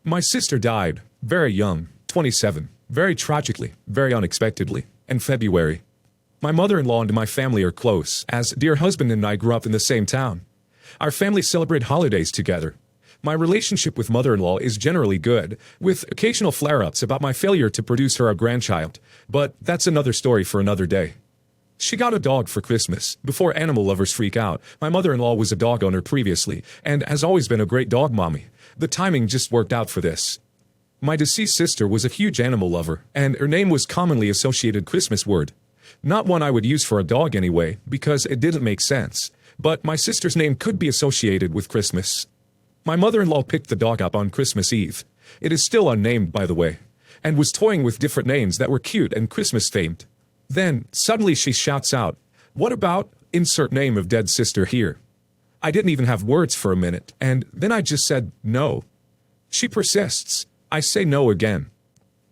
My sister died, very young, 27, very tragically, very unexpectedly, in February. My mother-in-law and my family are close, as dear husband and I grew up in the same town. Our families celebrate holidays together. My relationship with mother-in-law is generally good, with occasional flare-ups about my failure to produce her a grandchild, but that's another story for another day. She got a dog for Christmas. Before animal lovers freak out, my mother-in-law was a dog owner previously, and has always been a great dog mommy. The timing just worked out for this. My deceased sister was a huge animal lover, and her name was commonly associated Christmas word. Not one I would use for a dog anyway, because it didn't make sense, but my sister's name could be associated with Christmas. My mother-in-law picked the dog up on Christmas Eve. It is still unnamed, by the way, and was toying with different names that were cute and Christmas-themed. Then, suddenly she shouts out, "What about insert name of dead sister here?" I didn't even have words for a minute, and then I just said, "No." She persists. I say no again.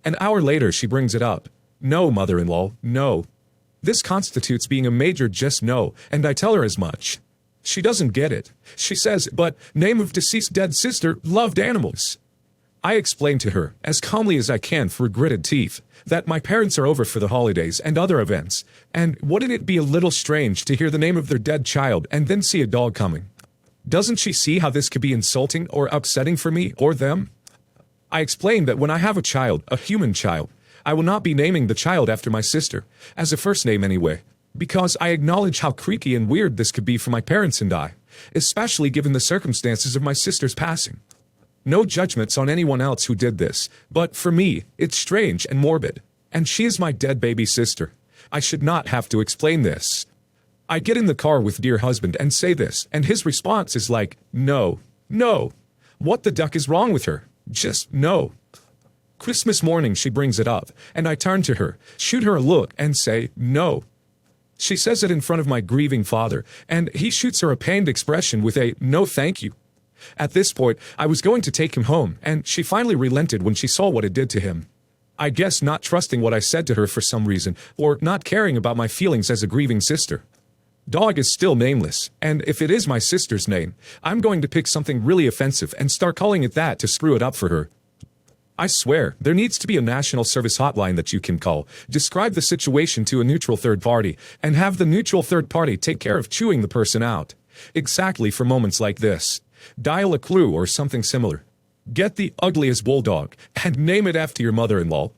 An hour later she brings it up. "No, mother-in-law, no." This constitutes being a major just no, and I tell her as much. She doesn't get it. She says, "But name of deceased dead sister loved animals." I explain to her, as calmly as I can through gritted teeth, that my parents are over for the holidays and other events, and wouldn't it be a little strange to hear the name of their dead child and then see a dog coming? Doesn't she see how this could be insulting or upsetting for me or them? I explain that when I have a child, a human child, I will not be naming the child after my sister, as a first name anyway, because I acknowledge how creaky and weird this could be for my parents and I, especially given the circumstances of my sister's passing. No judgments on anyone else who did this, but for me, it's strange and morbid. And she is my dead baby sister. I should not have to explain this. I get in the car with dear husband and say this, and his response is like, "No, no. What the duck is wrong with her? Just no." Christmas morning she brings it up, and I turn to her, shoot her a look, and say, "No." She says it in front of my grieving father, and he shoots her a pained expression with a "no thank you." At this point, I was going to take him home, and she finally relented when she saw what it did to him. I guess not trusting what I said to her for some reason, or not caring about my feelings as a grieving sister. Dog is still nameless, and if it is my sister's name, I'm going to pick something really offensive and start calling it that to screw it up for her. I swear, there needs to be a national service hotline that you can call, describe the situation to a neutral third party, and have the neutral third party take care of chewing the person out. Exactly for moments like this. Dial a clue or something similar. Get the ugliest bulldog, and name it after your mother-in-law.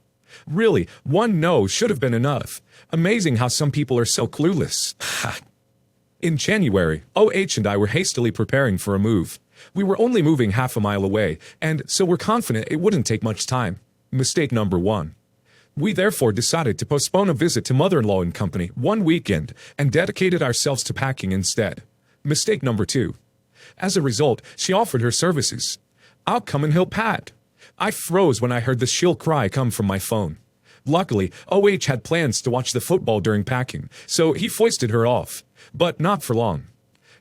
Really, one no should have been enough. Amazing how some people are so clueless. In January, OH and I were hastily preparing for a move. We were only moving half a mile away, and so we're confident it wouldn't take much time. Mistake number one. We therefore decided to postpone a visit to mother-in-law and company one weekend and dedicated ourselves to packing instead. Mistake number two. As a result, she offered her services. "I'll come and help pack." I froze when I heard the shrill cry come from my phone. Luckily, OH had plans to watch the football during packing, so he foisted her off. But not for long.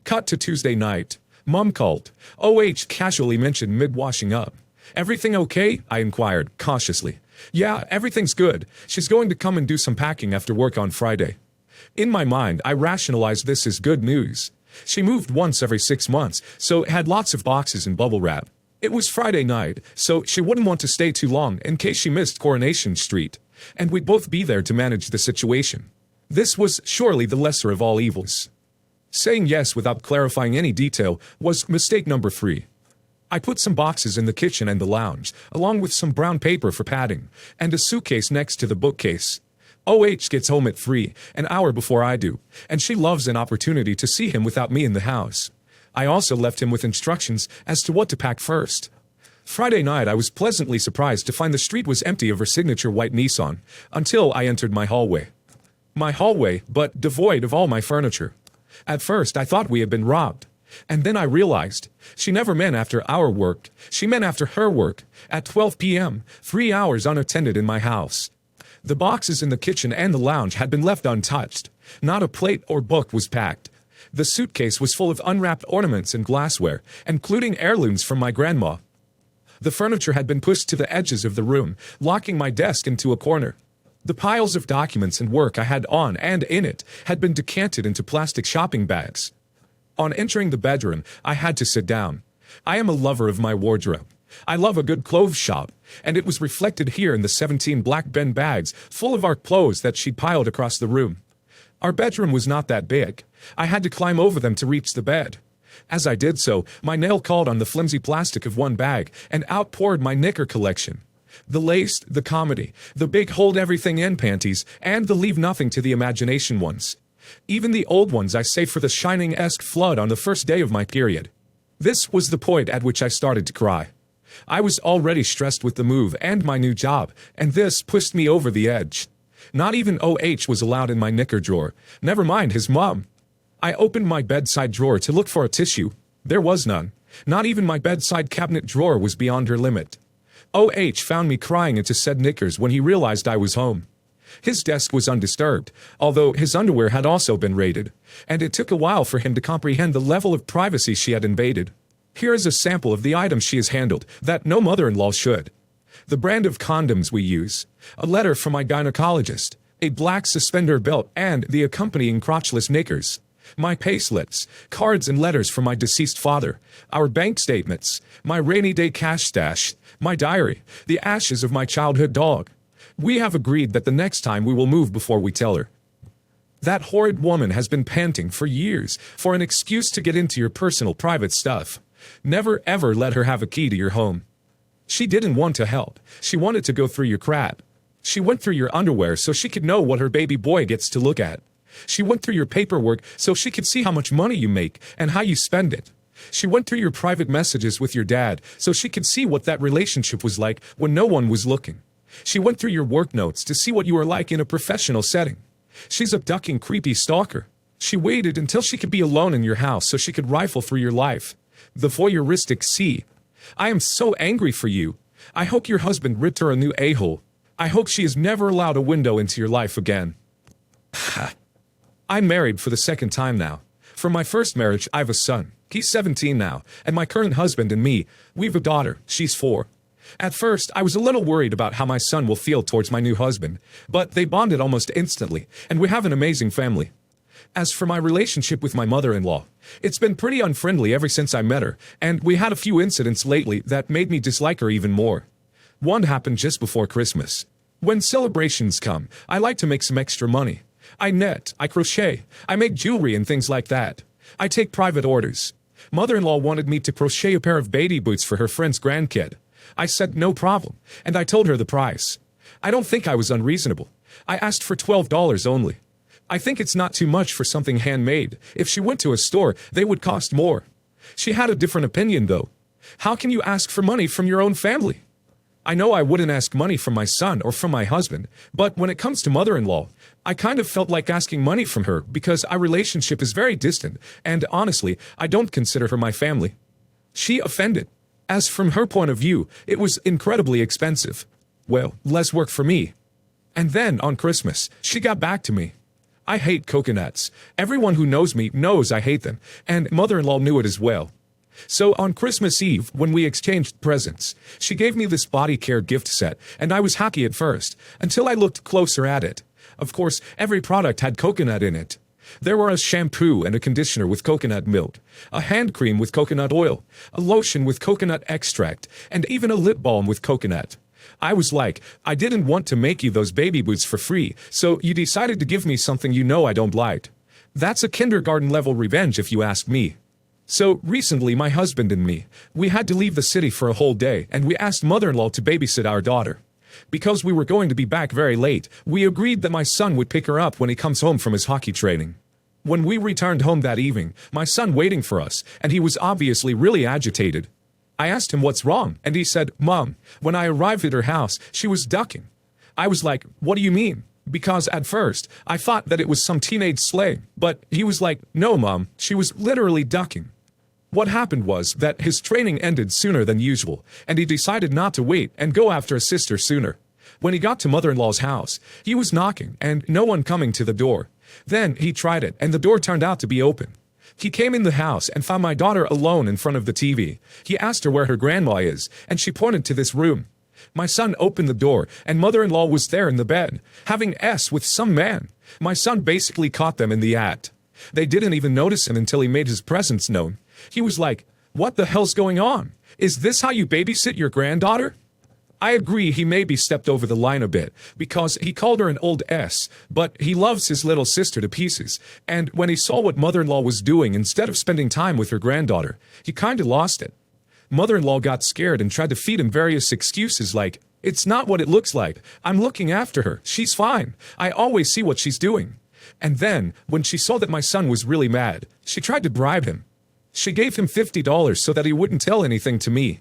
Cut to Tuesday night. Mom called. OH casually mentioned mid-washing up. "Everything okay?" I inquired, cautiously. "Yeah, everything's good. She's going to come and do some packing after work on Friday." In my mind, I rationalized this as good news. She moved once every 6 months, so had lots of boxes and bubble wrap. It was Friday night, so she wouldn't want to stay too long in case she missed Coronation Street, and we'd both be there to manage the situation. This was surely the lesser of all evils. Saying yes without clarifying any detail was mistake number 3. I put some boxes in the kitchen and the lounge, along with some brown paper for padding, and a suitcase next to the bookcase. OH gets home at 3, an hour before I do, and she loves an opportunity to see him without me in the house. I also left him with instructions as to what to pack first. Friday night I was pleasantly surprised to find the street was empty of her signature white Nissan, until I entered my hallway. My hallway, but devoid of all my furniture. At first I thought we had been robbed. And then I realized, she never meant after our work, she meant after her work, at 12 p.m., 3 hours unattended in my house. The boxes in the kitchen and the lounge had been left untouched. Not a plate or book was packed. The suitcase was full of unwrapped ornaments and glassware, including heirlooms from my grandma. The furniture had been pushed to the edges of the room, locking my desk into a corner. The piles of documents and work I had on and in it had been decanted into plastic shopping bags. On entering the bedroom, I had to sit down. I am a lover of my wardrobe. I love a good clothes shop, and it was reflected here in the 17 black bin bags full of our clothes that she'd piled across the room. Our bedroom was not that big. I had to climb over them to reach the bed. As I did so, my nail caught on the flimsy plastic of one bag and outpoured my knicker collection. The laced, the comedy, the big hold-everything-in panties, and the leave-nothing-to-the-imagination ones. Even the old ones I saved for the Shining-esque flood on the first day of my period. This was the point at which I started to cry. I was already stressed with the move and my new job, and this pushed me over the edge. Not even OH was allowed in my knicker drawer, never mind his mom. I opened my bedside drawer to look for a tissue. There was none. Not even my bedside cabinet drawer was beyond her limit. OH found me crying into said knickers when he realized I was home. His desk was undisturbed, although his underwear had also been raided, and it took a while for him to comprehend the level of privacy she had invaded. Here is a sample of the items she has handled that no mother-in-law should. The brand of condoms we use, a letter from my gynecologist, a black suspender belt, and the accompanying crotchless knickers. My payslips, cards and letters from my deceased father, our bank statements, my rainy day cash stash, my diary, the ashes of my childhood dog. We have agreed that the next time we will move before we tell her. That horrid woman has been panting for years for an excuse to get into your personal private stuff. Never ever let her have a key to your home. She didn't want to help. She wanted to go through your crap. She went through your underwear so she could know what her baby boy gets to look at. She went through your paperwork so she could see how much money you make and how you spend it. She went through your private messages with your dad so she could see what that relationship was like when no one was looking. She went through your work notes to see what you were like in a professional setting. She's a ducking, creepy stalker. She waited until she could be alone in your house so she could rifle through your life. The voyeuristic C. I am so angry for you. I hope your husband ripped her a new a-hole. I hope she is never allowed a window into your life again. I'm married for the second time now. From my first marriage, I have a son. He's 17 now, and my current husband and me, we've a daughter. She's 4. At first, I was a little worried about how my son will feel towards my new husband, but they bonded almost instantly, and we have an amazing family. As for my relationship with my mother-in-law, it's been pretty unfriendly ever since I met her, and we had a few incidents lately that made me dislike her even more. One happened just before Christmas. When celebrations come, I like to make some extra money. I knit, I crochet, I make jewelry and things like that. I take private orders. Mother-in-law wanted me to crochet a pair of baby boots for her friend's grandkid. I said no problem, and I told her the price. I don't think I was unreasonable. I asked for $12 only. I think it's not too much for something handmade. If she went to a store, they would cost more. She had a different opinion, though. How can you ask for money from your own family? I know I wouldn't ask money from my son or from my husband, but when it comes to mother-in-law, I kind of felt like asking money from her because our relationship is very distant, and honestly, I don't consider her my family. She offended. As from her point of view, it was incredibly expensive. Well, less work for me. And then, on Christmas, she got back to me. I hate coconuts. Everyone who knows me knows I hate them, and mother-in-law knew it as well. So on Christmas Eve, when we exchanged presents, she gave me this body care gift set, and I was happy at first, until I looked closer at it. Of course, every product had coconut in it. There were a shampoo and a conditioner with coconut milk, a hand cream with coconut oil, a lotion with coconut extract, and even a lip balm with coconut. I was like, I didn't want to make you those baby boots for free, so you decided to give me something you know I don't like. That's a kindergarten-level revenge if you ask me. So recently, my husband and me, we had to leave the city for a whole day, and we asked mother-in-law to babysit our daughter. Because we were going to be back very late, we agreed that my son would pick her up when he comes home from his hockey training. When we returned home that evening, my son waiting for us, and he was obviously really agitated. I asked him what's wrong, and he said, Mom, when I arrived at her house, she was ducking. I was like, what do you mean? Because at first, I thought that it was some teenage slang, but he was like, no, Mom, she was literally ducking. What happened was that his training ended sooner than usual, and he decided not to wait and go after his sister sooner. When he got to mother-in-law's house, he was knocking and no one coming to the door. Then he tried it, and the door turned out to be open. He came in the house and found my daughter alone in front of the TV. He asked her where her grandma is, and she pointed to this room. My son opened the door, and mother-in-law was there in the bed, having S with some man. My son basically caught them in the act. They didn't even notice him until he made his presence known. He was like, what the hell's going on? Is this how you babysit your granddaughter? I agree he maybe stepped over the line a bit, because he called her an old S, but he loves his little sister to pieces, and when he saw what mother-in-law was doing instead of spending time with her granddaughter, he kinda lost it. Mother-in-law got scared and tried to feed him various excuses like, "It's not what it looks like. I'm looking after her. She's fine. I always see what she's doing." And then, when she saw that my son was really mad, she tried to bribe him. She gave him $50 so that he wouldn't tell anything to me.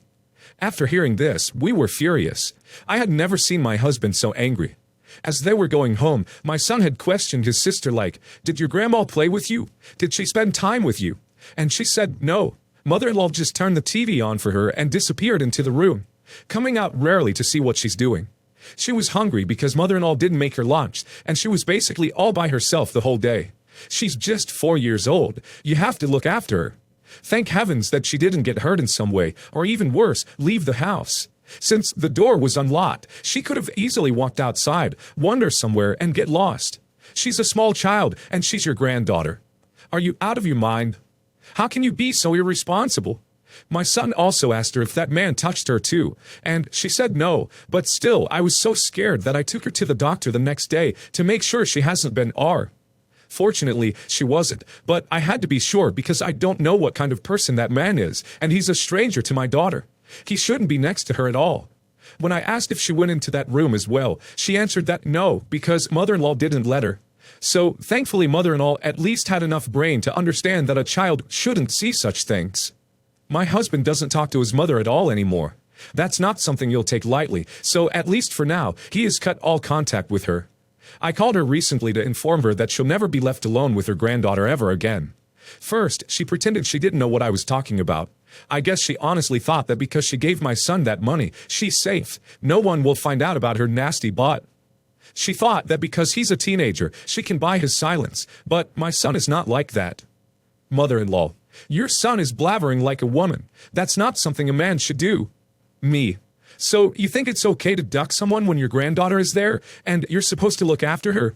After hearing this, we were furious. I had never seen my husband so angry. As they were going home, my son had questioned his sister like, "Did your grandma play with you? Did she spend time with you?" And she said no. Mother-in-law just turned the TV on for her and disappeared into the room, coming out rarely to see what she's doing. She was hungry because mother-in-law didn't make her lunch, and she was basically all by herself the whole day. She's just 4 years old. You have to look after her. Thank heavens that she didn't get hurt in some way, or even worse, leave the house. Since the door was unlocked, she could have easily walked outside, wander somewhere, and get lost. She's a small child, and she's your granddaughter. Are you out of your mind? How can you be so irresponsible? My son also asked her if that man touched her too, and she said no, but still, I was so scared that I took her to the doctor the next day to make sure she hasn't been R. Fortunately, she wasn't, but I had to be sure because I don't know what kind of person that man is, and he's a stranger to my daughter. He shouldn't be next to her at all. When I asked if she went into that room as well, she answered that no, because mother-in-law didn't let her. So, thankfully mother-in-law at least had enough brain to understand that a child shouldn't see such things. My husband doesn't talk to his mother at all anymore. That's not something you'll take lightly, so at least for now, he has cut all contact with her. I called her recently to inform her that she'll never be left alone with her granddaughter ever again. First, she pretended she didn't know what I was talking about. I guess she honestly thought that because she gave my son that money, she's safe. No one will find out about her nasty butt. She thought that because he's a teenager, she can buy his silence, but my son is not like that. Mother-in-law, your son is blabbering like a woman. That's not something a man should do. Me. So, you think it's okay to duck someone when your granddaughter is there, and you're supposed to look after her?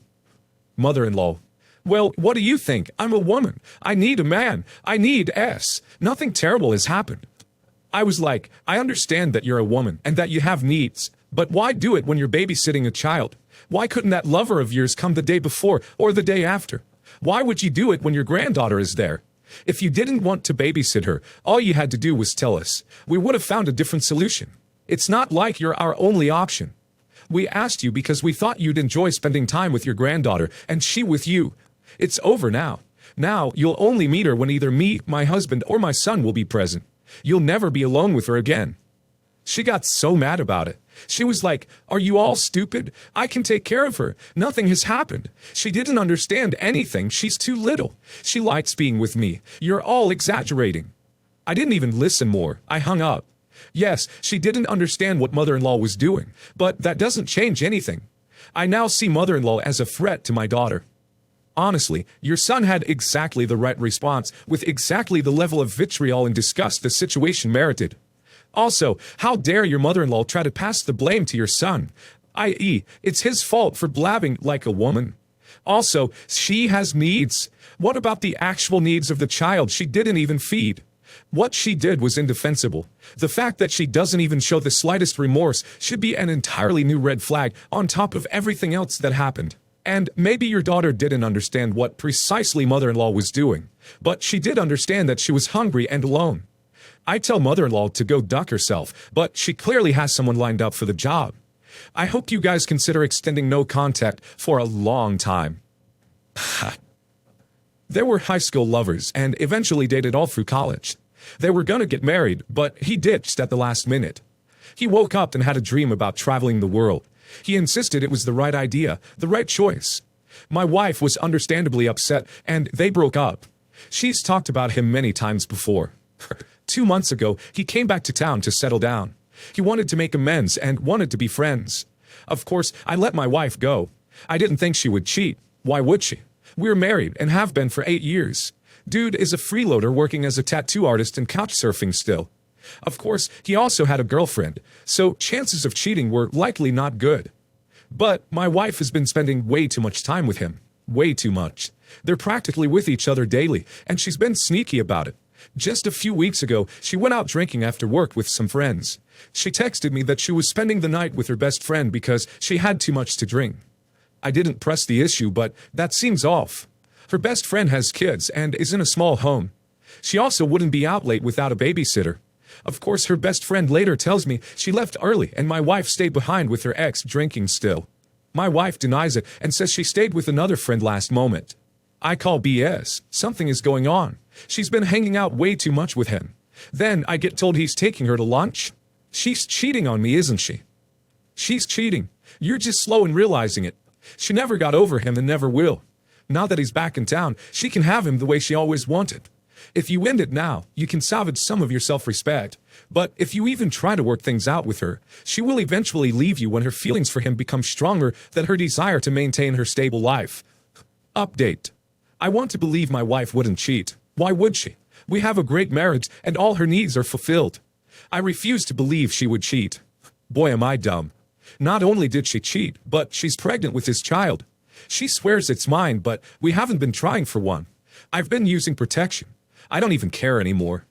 Mother-in-law. Well, what do you think? I'm a woman. I need a man. I need S. Nothing terrible has happened. I was like, I understand that you're a woman, and that you have needs, but why do it when you're babysitting a child? Why couldn't that lover of yours come the day before, or the day after? Why would you do it when your granddaughter is there? If you didn't want to babysit her, all you had to do was tell us. We would have found a different solution. It's not like you're our only option. We asked you because we thought you'd enjoy spending time with your granddaughter, and she with you. It's over now. Now, you'll only meet her when either me, my husband, or my son will be present. You'll never be alone with her again. She got so mad about it. She was like, "Are you all stupid? I can take care of her. Nothing has happened." She didn't understand anything. She's too little. She likes being with me. You're all exaggerating. I didn't even listen more. I hung up. Yes, she didn't understand what mother-in-law was doing, but that doesn't change anything. I now see mother-in-law as a threat to my daughter. Honestly, your son had exactly the right response, with exactly the level of vitriol and disgust the situation merited. Also, how dare your mother-in-law try to pass the blame to your son, i.e., it's his fault for blabbing like a woman. Also, she has needs. What about the actual needs of the child she didn't even feed? What she did was indefensible. The fact that she doesn't even show the slightest remorse should be an entirely new red flag on top of everything else that happened. And maybe your daughter didn't understand what precisely mother-in-law was doing, but she did understand that she was hungry and alone. I tell mother-in-law to go duck herself, but she clearly has someone lined up for the job. I hope you guys consider extending no contact for a long time. They were high school lovers and eventually dated all through college. They were gonna get married, but he ditched at the last minute. He woke up and had a dream about traveling the world. He insisted it was the right idea, the right choice. My wife was understandably upset, and they broke up. She's talked about him many times before. 2 months ago, he came back to town to settle down. He wanted to make amends and wanted to be friends. Of course, I let my wife go. I didn't think she would cheat. Why would she? We're married and have been for 8 years. Dude is a freeloader working as a tattoo artist and couch surfing still. Of course, he also had a girlfriend, so chances of cheating were likely not good. But my wife has been spending way too much time with him. Way too much. They're practically with each other daily, and she's been sneaky about it. Just a few weeks ago, she went out drinking after work with some friends. She texted me that she was spending the night with her best friend because she had too much to drink. I didn't press the issue, but that seems off. Her best friend has kids and is in a small home. She also wouldn't be out late without a babysitter. Of course, her best friend later tells me she left early and my wife stayed behind with her ex drinking still. My wife denies it and says she stayed with another friend last moment. I call BS. Something is going on. She's been hanging out way too much with him. Then I get told he's taking her to lunch. She's cheating on me, isn't she? She's cheating. You're just slow in realizing it. She never got over him and never will. Now that he's back in town, she can have him the way she always wanted. If you end it now, you can salvage some of your self-respect. But if you even try to work things out with her, she will eventually leave you when her feelings for him become stronger than her desire to maintain her stable life. Update. I want to believe my wife wouldn't cheat. Why would she? We have a great marriage and all her needs are fulfilled. I refuse to believe she would cheat. Boy, am I dumb. Not only did she cheat, but she's pregnant with his child. She swears it's mine, but we haven't been trying for one. I've been using protection. I don't even care anymore.